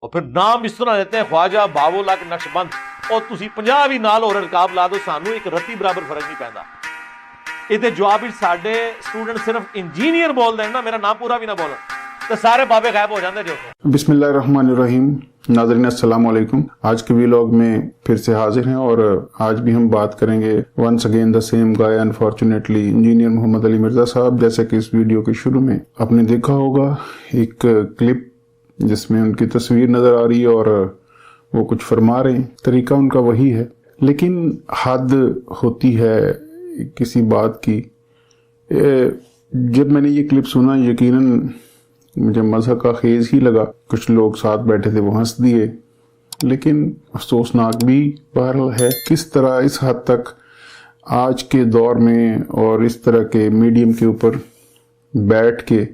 اور پھر نام اس طرح دیتے ہیں خواجہ باول اک نقشبند اور تسی 50 بھی نال اور رکاب لا دو سانو ایک رتی برابر فرق نہیں پیندا. یہ جواب ساڈے اسٹوڈنٹ صرف انجینئر بول دیں نا, میرا نام پورا بھی نہ بولن تو سارے بابے غائب ہو جاندے جو. بسم اللہ الرحمن الرحیم. ناظرین السلام علیکم. آج کے ویلاگ میں پھر سے حاضر ہیں اور آج بھی ہم بات کریں گے once again the same guy unfortunately engineer Muhammad Ali Mirza Sahib. جیسے کہ اس ویڈیو کے شروع میں آپ نے دیکھا ہوگا ایک کلپ جس میں ان کی تصویر نظر آ رہی ہے اور وہ کچھ فرما رہے ہیں. طریقہ ان کا وہی ہے لیکن حد ہوتی ہے کسی بات کی. جب میں نے یہ کلپ سنا یقیناً مجھے مزہ کا خیز ہی لگا. کچھ لوگ ساتھ بیٹھے تھے وہ ہنس دیے, لیکن افسوسناک بھی بہرحال ہے کس طرح اس حد تک آج کے دور میں اور اس طرح کے میڈیم کے اوپر بیٹھ کے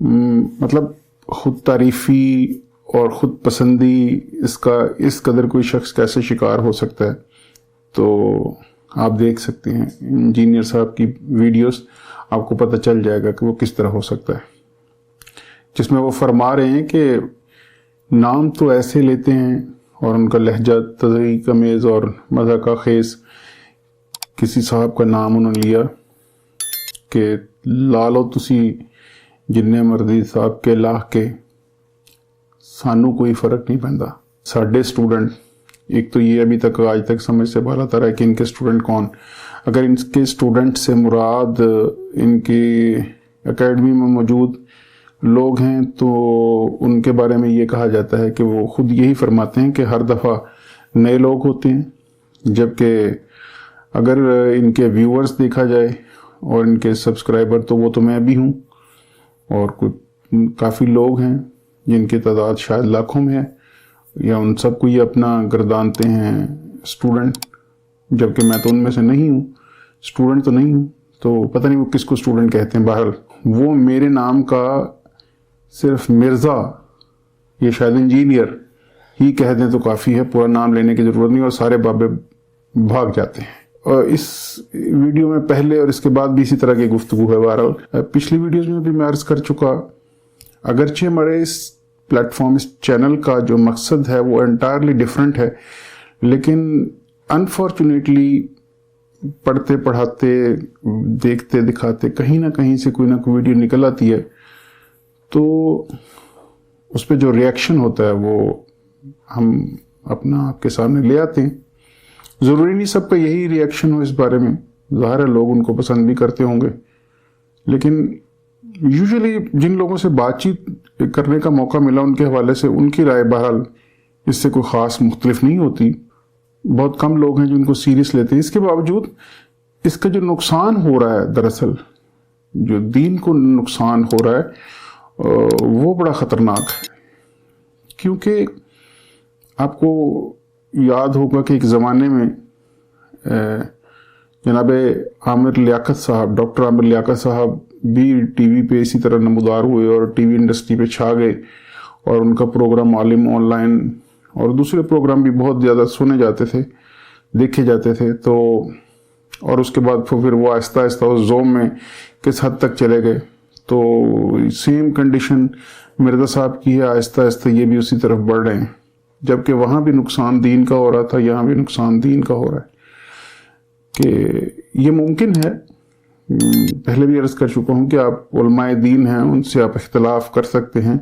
مطلب خود تعریفی اور خود پسندی اس قدر کوئی شخص کیسے شکار ہو سکتا ہے. تو آپ دیکھ سکتے ہیں انجینئر صاحب کی ویڈیوز, آپ کو پتہ چل جائے گا کہ وہ کس طرح ہو سکتا ہے, جس میں وہ فرما رہے ہیں کہ نام تو ایسے لیتے ہیں اور ان کا لہجہ تضحیک امیز اور مزہ کا خیز. کسی صاحب کا نام انہوں نے لیا کہ لالو تسی جننے مرضی صاحب کے لاہ کے سانو کوئی فرق نہیں پیندا. ساڈے اسٹوڈنٹ ایک تو یہ ابھی تک آج تک سمجھ سے بالا تر ہے کہ ان کے اسٹوڈنٹ کون. اگر ان کے اسٹوڈنٹ سے مراد ان کی اکیڈمی میں موجود لوگ ہیں تو ان کے بارے میں یہ کہا جاتا ہے کہ وہ خود یہی فرماتے ہیں کہ ہر دفعہ نئے لوگ ہوتے ہیں, جبکہ اگر ان کے ویورز دیکھا جائے اور ان کے سبسکرائبر تو وہ تو میں بھی ہوں اور کافی لوگ ہیں جن کی تعداد شاید لاکھوں میں ہے, یا ان سب کو یہ اپنا گردانتے ہیں اسٹوڈنٹ, جبکہ میں تو ان میں سے نہیں ہوں, اسٹوڈنٹ تو نہیں ہوں. تو پتہ نہیں وہ کس کو اسٹوڈنٹ کہتے ہیں. بہرحال وہ میرے نام کا صرف مرزا یہ شاید انجینئر ہی کہہ دیں تو کافی ہے, پورا نام لینے کی ضرورت نہیں, اور سارے بابے بھاگ جاتے ہیں. اور اس ویڈیو میں پہلے اور اس کے بعد بھی اسی طرح کی گفتگو ہے. بہرحال پچھلی ویڈیوز میں بھی میں عرض کر چکا, اگرچہ ہمارے اس پلیٹ فارم اس چینل کا جو مقصد ہے وہ انٹائرلی ڈیفرنٹ ہے, لیکن انفارچونیٹلی پڑھتے پڑھاتے دیکھتے دکھاتے کہیں نہ کہیں سے کوئی نہ کوئی ویڈیو نکل آتی ہے, تو اس پہ جو ریاکشن ہوتا ہے وہ ہم اپنا آپ کے سامنے لے آتے ہیں. ضروری نہیں سب کا یہی ریاکشن ہو اس بارے میں, ظاہر ہے لوگ ان کو پسند بھی کرتے ہوں گے, لیکن یوزلی جن لوگوں سے بات چیت کرنے کا موقع ملا ان کے حوالے سے ان کی رائے بہرحال اس سے کوئی خاص مختلف نہیں ہوتی. بہت کم لوگ ہیں جو ان کو سیریس لیتے ہیں. اس کے باوجود اس کا جو نقصان ہو رہا ہے, دراصل جو دین کو نقصان ہو رہا ہے وہ بڑا خطرناک ہے. کیونکہ آپ کو یاد ہوگا کہ ایک زمانے میں جناب عامر لیاقت صاحب, ڈاکٹر عامر لیاقت صاحب بھی ٹی وی پہ اسی طرح نمودار ہوئے اور ٹی وی انڈسٹری پہ چھا گئے, اور ان کا پروگرام عالم آن لائن اور دوسرے پروگرام بھی بہت زیادہ سنے جاتے تھے, دیکھے جاتے تھے. تو اور اس کے بعد پھر وہ آہستہ آہستہ اس زوم میں کس حد تک چلے گئے. تو سیم کنڈیشن مرزا صاحب کی ہے, آہستہ آہستہ یہ بھی اسی طرف بڑھ رہے ہیں, جبکہ وہاں بھی نقصان دین کا ہو رہا تھا, یہاں بھی نقصان دین کا ہو رہا ہے. کہ یہ ممکن ہے, پہلے بھی عرض کر چکا ہوں کہ آپ علماء دین ہیں, ان سے آپ اختلاف کر سکتے ہیں,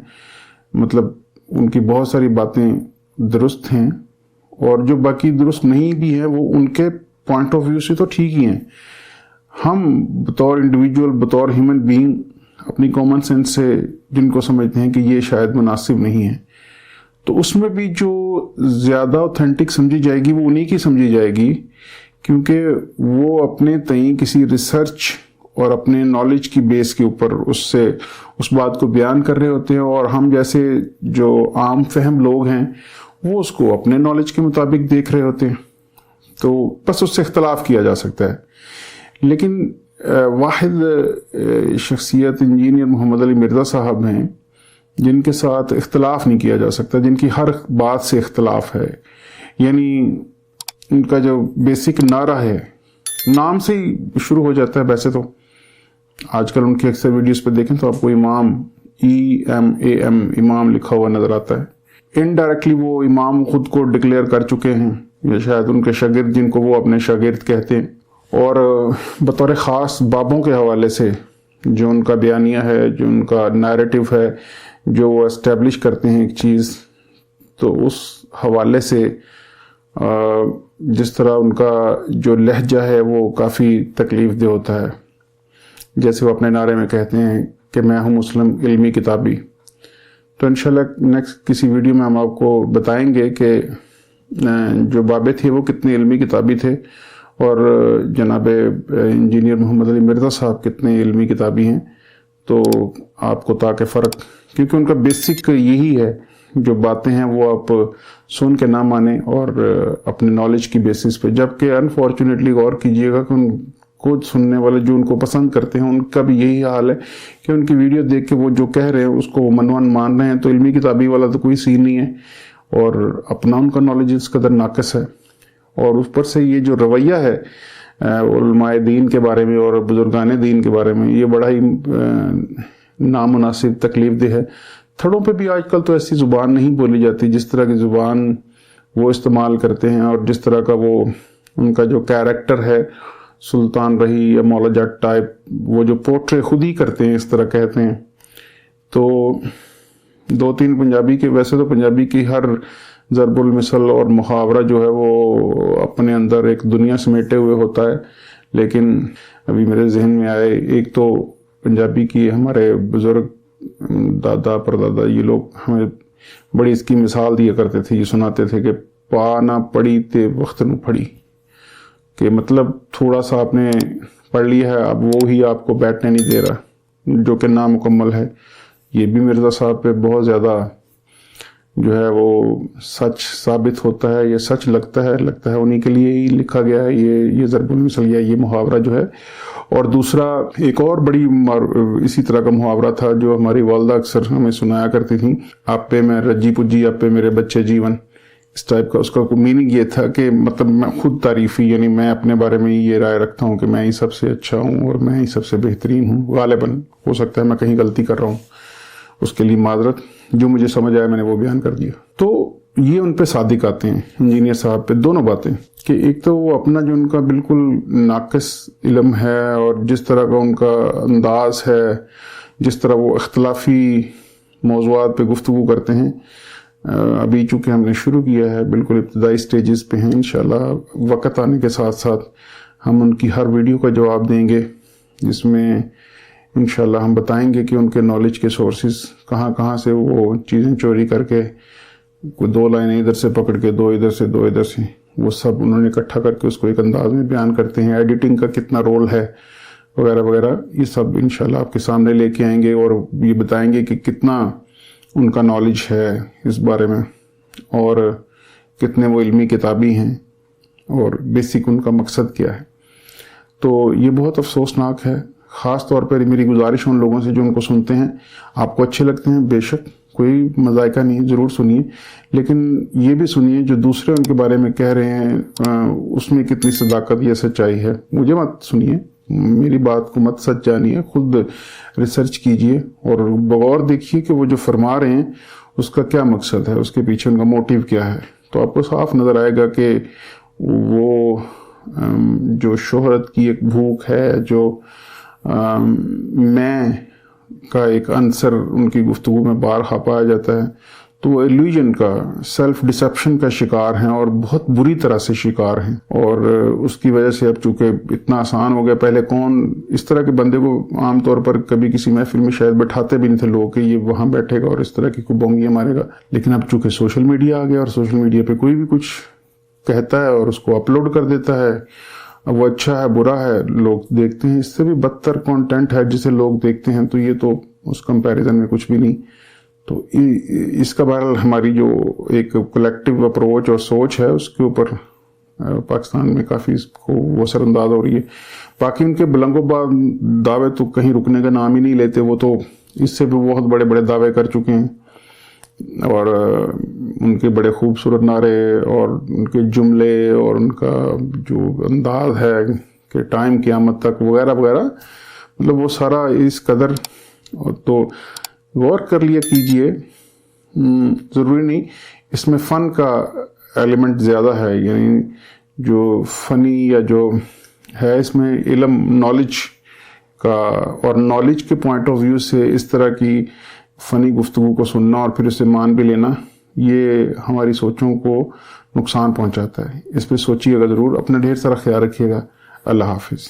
مطلب ان کی بہت ساری باتیں درست ہیں, اور جو باقی درست نہیں بھی ہیں وہ ان کے پوائنٹ آف ویو سے تو ٹھیک ہی ہیں. ہم بطور انڈیویجول, بطور ہیومن بینگ اپنی کامن سینس سے جن کو سمجھتے ہیں کہ یہ شاید مناسب نہیں ہے, تو اس میں بھی جو زیادہ اوتھینٹک سمجھی جائے گی وہ انہی کی سمجھی جائے گی, کیونکہ وہ اپنے تئیں کسی ریسرچ اور اپنے نالج کی بیس کے اوپر اس بات کو بیان کر رہے ہوتے ہیں, اور ہم جیسے جو عام فہم لوگ ہیں وہ اس کو اپنے نالج کے مطابق دیکھ رہے ہوتے ہیں. تو بس اس سے اختلاف کیا جا سکتا ہے. لیکن واحد شخصیت انجینئر محمد علی مرزا صاحب ہیں جن کے ساتھ اختلاف نہیں کیا جا سکتا, جن کی ہر بات سے اختلاف ہے. یعنی ان کا جو بیسک نعرہ ہے نام سے ہی شروع ہو جاتا ہے. ویسے تو آج کل ان کی اکثر ویڈیوز پہ دیکھیں تو آپ کو امام EMAM امام لکھا ہوا نظر آتا ہے, इनडायरेक्टली वो इमाम खुद को डिक्लेयर कर चुके हैं, या शायद उनके शागिर्द जिनको वो अपने शागिर्द कहते हैं। और बतौर ख़ास बाबों के हवाले से जो उनका बयानिया है, जो उनका नैरेटिव है, जो वो एस्टेब्लिश करते हैं एक चीज़, तो उस हवाले से जिस तरह उनका जो लहजा है वो काफ़ी तकलीफ दे होता है। जैसे वो अपने नारे में कहते हैं कि मैं हूँ मुस्लिम इल्मी किताबी। तो इंशाल्लाह नेक्स्ट किसी वीडियो में हम आपको बताएंगे कि जो बाबे थे वो कितने इल्मी किताबी थे और जनाब इंजीनियर मोहम्मद अली मिर्ज़ा साहब कितने इल्मी किताबी हैं। तो आपको ताकि फ़र्क, क्योंकि उनका बेसिक यही है, जो बातें हैं वो आप सुन के ना माने और अपने नॉलेज की बेसिस पे। जबकि अनफॉर्चुनेटली गौर कीजिएगा कि उनको सुनने वाले जो उनको पसंद करते हैं उनका भी यही हाल है कि उनकी वीडियो देख के वो जो कह रहे हैं उसको मनवन मान रहे हैं। तो इल्मी किताबी वाला तो कोई सीन नहीं है और अपना उनका नॉलेज इस कदर नाक़िस है। और उस पर से ये जो रवैया है उलमाए दीन के बारे में और बुजुर्गान दीन के बारे में, ये बड़ा ही नामुनासिब तकलीफ है। थड़ों पे भी आजकल तो ऐसी ज़ुबान नहीं बोली जाती जिस तरह की ज़ुबान वो इस्तेमाल करते हैं, और जिस तरह का वो उनका जो कैरेक्टर है सुल्तान रही या मौला जट टाइप, वो जो पोर्ट्रे खुद ही करते हैं, इस तरह कहते हैं। तो दो तीन पंजाबी के, वैसे तो पंजाबी की हर ज़रबुल मिसल और मुहावरा जो है वो अपने अंदर एक दुनिया समेटे हुए होता है, लेकिन अभी मेरे जहन में आए एक तो पंजाबी की हमारे बुज़ुर्ग दादा परदादा ये लोग हमें बड़ी इसकी मिसाल दिया करते थे, ये सुनाते थे कि पा ना पढ़ी ते वक्त न पढ़ी, कि मतलब थोड़ा सा आपने पढ़ लिया है अब वो ही आपको बैठने नहीं दे रहा, जो कि नामुकम्मल है। ये भी मिर्ज़ा साहब पे बहुत ज़्यादा जो है वो सच साबित होता है, ये सच लगता है उन्हीं के लिए ही लिखा गया है ये ज़रबुल मिसल या ये मुहावरा जो है। और दूसरा एक और बड़ी इसी तरह का मुहावरा था जो हमारी वालदा अक्सर हमें सुनाया करती थी, आप पे मैं रज्जी पुज्जी आप पे मेरे बच्चे जीवन, इस टाइप का। उसका मीनिंग ये था कि मतलब मैं खुद तारीफ़ी, यानी मैं अपने बारे में ये राय रखता हूँ कि मैं ही सबसे अच्छा हूँ और मैं ही सबसे बेहतरीन हूँ। गालिबन हो सकता है मैं कहीं गलती कर रहा हूँ, उसके लिए माजरत, जो मुझे समझ आया मैंने वो बयान कर दिया। तो ये उन पे सादिक आते हैं इंजीनियर साहब पे दोनों बातें, कि एक तो वो अपना जो उनका बिल्कुल नाक़िस इल्म है और जिस तरह का उनका अंदाज है, जिस तरह वो इख्तलाफी मौज़ूआत पे गुफ्तगू करते हैं। अभी चूँकि हमने शुरू किया है, बिल्कुल इब्तदाई स्टेजेस पे हैं, इंशाल्लाह वक़्त आने के साथ साथ हम उनकी हर वीडियो का जवाब देंगे, जिसमें इंशाल्लाह हम बताएंगे कि उनके नॉलेज के सोर्सेज कहाँ से वो चीज़ें चोरी करके, कोई दो लाइनें इधर से पकड़ के दो इधर से, वो सब उन्होंने इकट्ठा करके उसको एक अंदाज में बयान करते हैं। एडिटिंग का कितना रोल है वगैरह वगैरह, ये सब इंशाल्लाह आपके सामने लेके आएंगे और ये बताएंगे कि कितना उनका नॉलेज है इस बारे में और कितने वो इल्मी किताबी हैं और बेसिक उनका मकसद क्या है। तो ये बहुत अफसोसनाक है। ख़ास तौर पर मेरी गुजारिश उन लोगों से जो उनको सुनते हैं, आपको अच्छे लगते हैं बेशक, कोई मज़ायका नहीं, ज़रूर सुनिए, लेकिन ये भी सुनिए जो दूसरे उनके बारे में कह रहे हैं उसमें कितनी सदाकत या सच्चाई है। मुझे मत सुनिए, मेरी बात को मत सच जानिए, खुद रिसर्च कीजिए और बगौर देखिए कि वो जो फरमा रहे हैं उसका क्या मकसद है, उसके पीछे उनका मोटिव क्या है। तो आपको साफ नज़र आएगा कि वो जो शोहरत की एक भूख है, जो मैं का एक अंसर उनकी गुफ्तगू में बारहा पाया जाता है, तो वो इल्यूजन का, सेल्फ डिसेप्शन का शिकार हैं और बहुत बुरी तरह से शिकार हैं। और उसकी वजह से अब चूंकि इतना आसान हो गया, पहले कौन इस तरह के बंदे को आमतौर पर कभी किसी महफिल में शायद बैठाते भी नहीं थे लोग कि ये वहाँ बैठेगा और इस तरह की कोई बोंगियाँ मारेगा। लेकिन अब चूंकि सोशल मीडिया आ गया और सोशल मीडिया पे कोई भी कुछ कहता है और उसको अपलोड कर देता है, अब वो अच्छा है बुरा है लोग देखते हैं, इससे भी बदतर कंटेंट है जिसे लोग देखते हैं, तो ये तो उस कंपैरिजन में कुछ भी नहीं। तो इसका बहरहाल हमारी जो एक कलेक्टिव अप्रोच और सोच है उसके ऊपर पाकिस्तान में काफ़ी इसको वो असरअंदाज हो रही है। बाकी उनके बुलंदोबाज दावे तो कहीं रुकने का नाम ही नहीं लेते, वो तो इससे भी बहुत बड़े बड़े दावे कर चुके हैं और उनके बड़े खूबसूरत नारे और उनके जुमले और उनका जो अंदाज है कि टाइम क़यामत तक वगैरह वगैरह, मतलब वो सारा इस कदर। तो गौर कर लिया कीजिए ضروری نہیں، اس میں فن کا ایلیمنٹ زیادہ ہے، یعنی جو فنی یا جو ہے اس میں علم، نالج کا، اور نالج کے پوائنٹ آف ویو سے اس طرح کی فنی گفتگو کو سننا اور پھر اسے مان بھی لینا، یہ ہماری سوچوں کو نقصان پہنچاتا ہے. اس پہ سوچیے گا ضرور. اپنا ڈھیر سارا خیال رکھیے گا. اللہ حافظ.